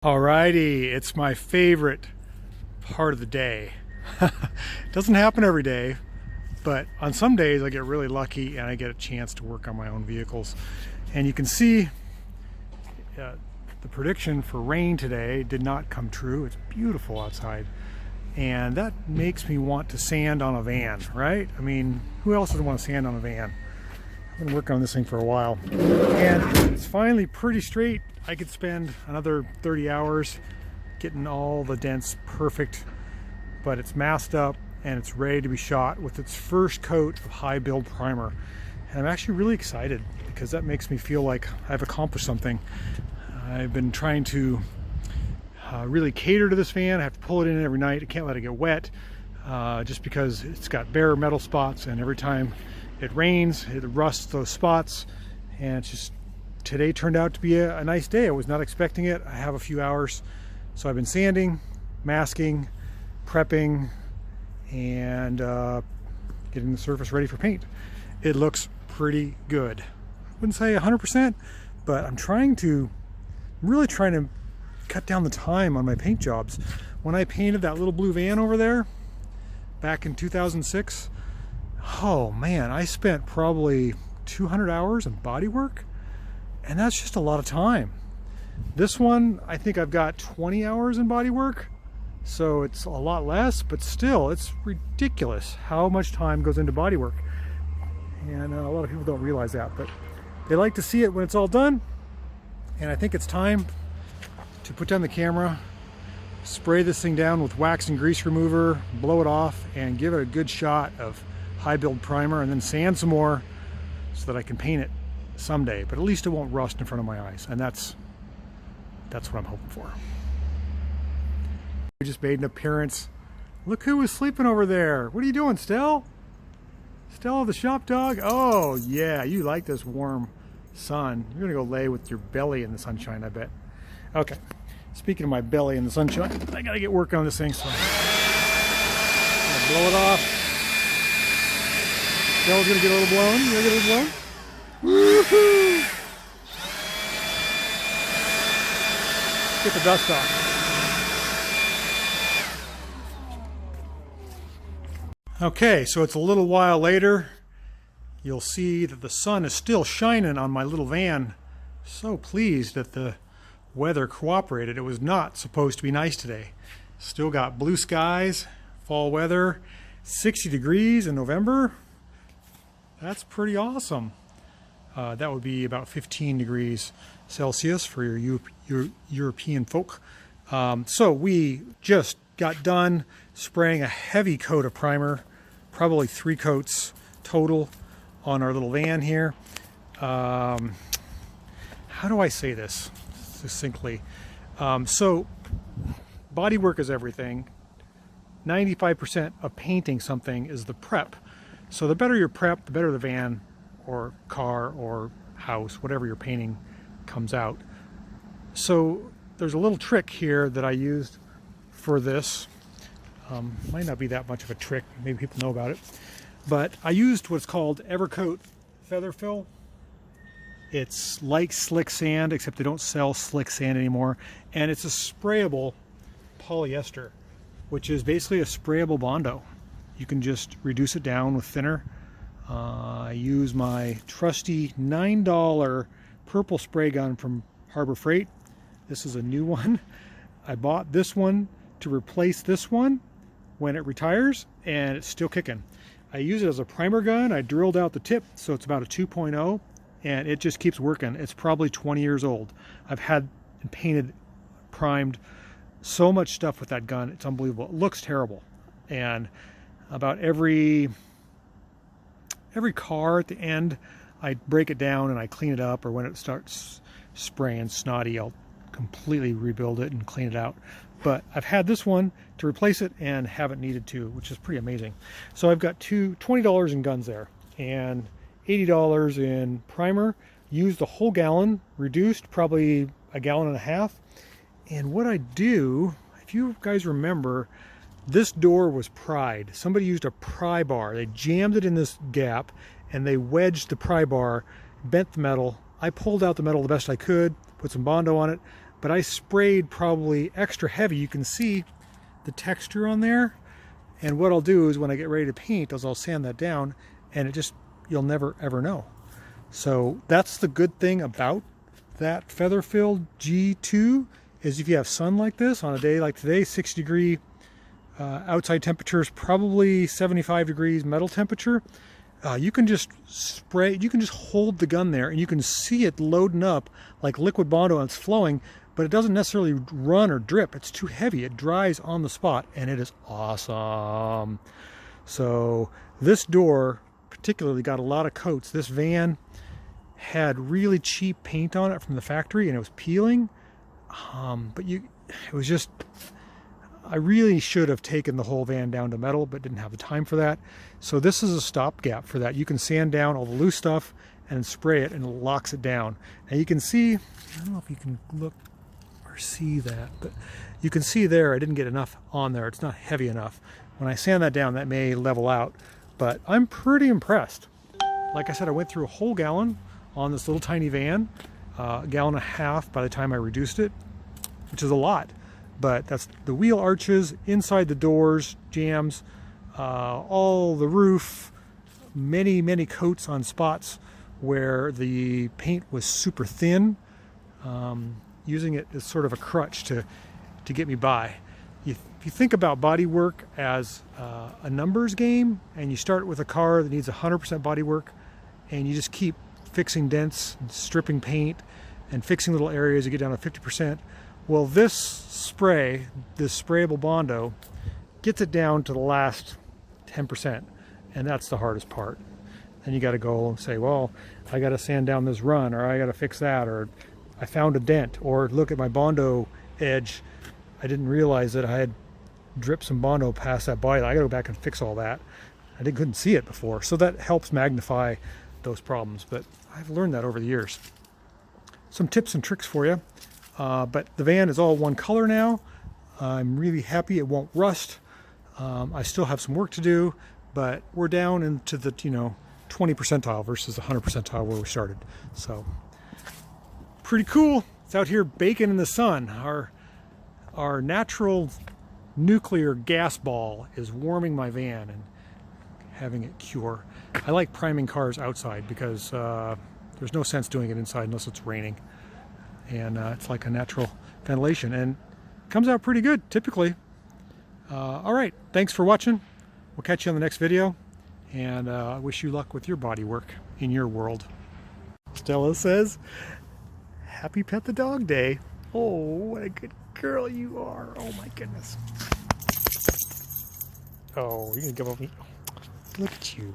Alrighty, it's my favorite part of the day. It doesn't happen every day, but on some days I get really lucky and I get a chance to work on my own vehicles. And you can see the prediction for rain today did not come true. It's beautiful outside. And that makes me want to sand on a van, right? I mean, who else doesn't want to sand on a van? I've been working on this thing for a while. And it's finally pretty straight. I could spend another 30 hours getting all the dents perfect, but it's masked up and it's ready to be shot with its first coat of high build primer. And I'm actually really excited because that makes me feel like I've accomplished something. I've been trying to really cater to this van. I have to pull it in every night. I can't let it get wet just because it's got bare metal spots, and every time it rains it rusts those spots. And it's just, today turned out to be a nice day. I was not expecting it. I have a few hours, so I've been sanding, masking, prepping, and getting the surface ready for paint. It looks pretty good. I wouldn't say 100%, but I'm really trying to cut down the time on my paint jobs. When I painted that little blue van over there back in 2006, oh man, I spent probably 200 hours in body work. And that's just a lot of time. This one, I think I've got 20 hours in body work, so it's a lot less, but still, it's ridiculous how much time goes into body work. And a lot of people don't realize that, but they like to see it when it's all done. And I think it's time to put down the camera, spray this thing down with wax and grease remover, blow it off, and give it a good shot of high build primer, and then sand some more so that I can paint it someday, but at least it won't rust in front of my eyes, and that's what I'm hoping for. We just made an appearance. Look who was sleeping over there. What are you doing, Stell? Stella the shop dog? Oh yeah, you like this warm sun. You're gonna go lay with your belly in the sunshine, I bet. Okay, speaking of my belly in the sunshine, I gotta get working on this thing, so I'm gonna blow it off. Stella's gonna get a little blown. You gonna get a little blown? Woohoo! Get the dust off. Okay, so it's a little while later. You'll see that the sun is still shining on my little van. So pleased that the weather cooperated. It was not supposed to be nice today. Still got blue skies, fall weather, 60 degrees in November. That's pretty awesome. That would be about 15 degrees Celsius for your European folk. So we just got done spraying a heavy coat of primer, probably 3 coats total on our little van here. How do I say this succinctly? So body work is everything. 95% of painting something is the prep. So the better your prep, the better the van or car or house, whatever you're painting, comes out. So there's a little trick here that I used for this. Might not be that much of a trick, maybe people know about it, but I used what's called Evercoat Feather Fill. It's like slick sand, except they don't sell slick sand anymore, and it's a sprayable polyester, which is basically a sprayable Bondo. You can just reduce it down with thinner. I use my trusty $9 purple spray gun from Harbor Freight. This is a new one. I bought this one to replace this one when it retires, and it's still kicking. I use it as a primer gun. I drilled out the tip, so it's about a 2.0, and it just keeps working. It's probably 20 years old. I've had and painted, primed so much stuff with that gun. It's unbelievable. It looks terrible. And about every car at the end, I break it down and I clean it up, or when it starts spraying snotty, I'll completely rebuild it and clean it out. But I've had this one to replace it and haven't needed to, which is pretty amazing. So I've got $20 in guns there and $80 in primer. Used a whole gallon, reduced probably a gallon and a half. And what I do, if you guys remember, this door was pried. Somebody used a pry bar. They jammed it in this gap and they wedged the pry bar, bent the metal. I pulled out the metal the best I could, put some Bondo on it, but I sprayed probably extra heavy. You can see the texture on there. And what I'll do is when I get ready to paint is I'll sand that down, and it just, you'll never ever know. So that's the good thing about that Featherfield G2, is if you have sun like this on a day like today, 60-degree outside temperatures, probably 75 degrees metal temperature, you can just spray, you can just hold the gun there and you can see it loading up like liquid Bondo and it's flowing, but it doesn't necessarily run or drip. It's too heavy. It dries on the spot, and it is awesome. So this door particularly got a lot of coats. This van had really cheap paint on it from the factory, and it was peeling. But it was just, I really should have taken the whole van down to metal, but didn't have the time for that. So this is a stopgap for that. You can sand down all the loose stuff and spray it, and it locks it down. Now you can see, I don't know if you can look or see that, but you can see there I didn't get enough on there. It's not heavy enough. When I sand that down, that may level out, but I'm pretty impressed. Like I said, I went through a whole gallon on this little tiny van, a gallon and a half by the time I reduced it, which is a lot. But that's the wheel arches, inside the doors, jams, all the roof, many coats on spots where the paint was super thin, using it as sort of a crutch to get me by. If you think about body work as a numbers game, and you start with a car that needs 100% body work, and you just keep fixing dents and stripping paint and fixing little areas, you get down to 50%. Well, this spray, this sprayable Bondo, gets it down to the last 10%, and that's the hardest part. Then you got to go and say, well, I got to sand down this run, or I got to fix that, or I found a dent, or look at my Bondo edge. I didn't realize that I had dripped some Bondo past that body. I got to go back and fix all that. Couldn't see it before, so that helps magnify those problems. But I've learned that over the years. Some tips and tricks for you. But the van is all one color now. I'm really happy it won't rust. I still have some work to do, but we're down into the 20 percentile versus the 100 percentile where we started. So pretty cool. It's out here baking in the sun. Our natural nuclear gas ball is warming my van and having it cure. I like priming cars outside because there's no sense doing it inside unless it's raining. And it's like a natural ventilation, and it comes out pretty good typically. All right, thanks for watching. We'll catch you on the next video, and I wish you luck with your body work in your world. Stella says, happy Pet the Dog Day. Oh, what a good girl you are. Oh my goodness. Oh, you're gonna give up me. Look at you.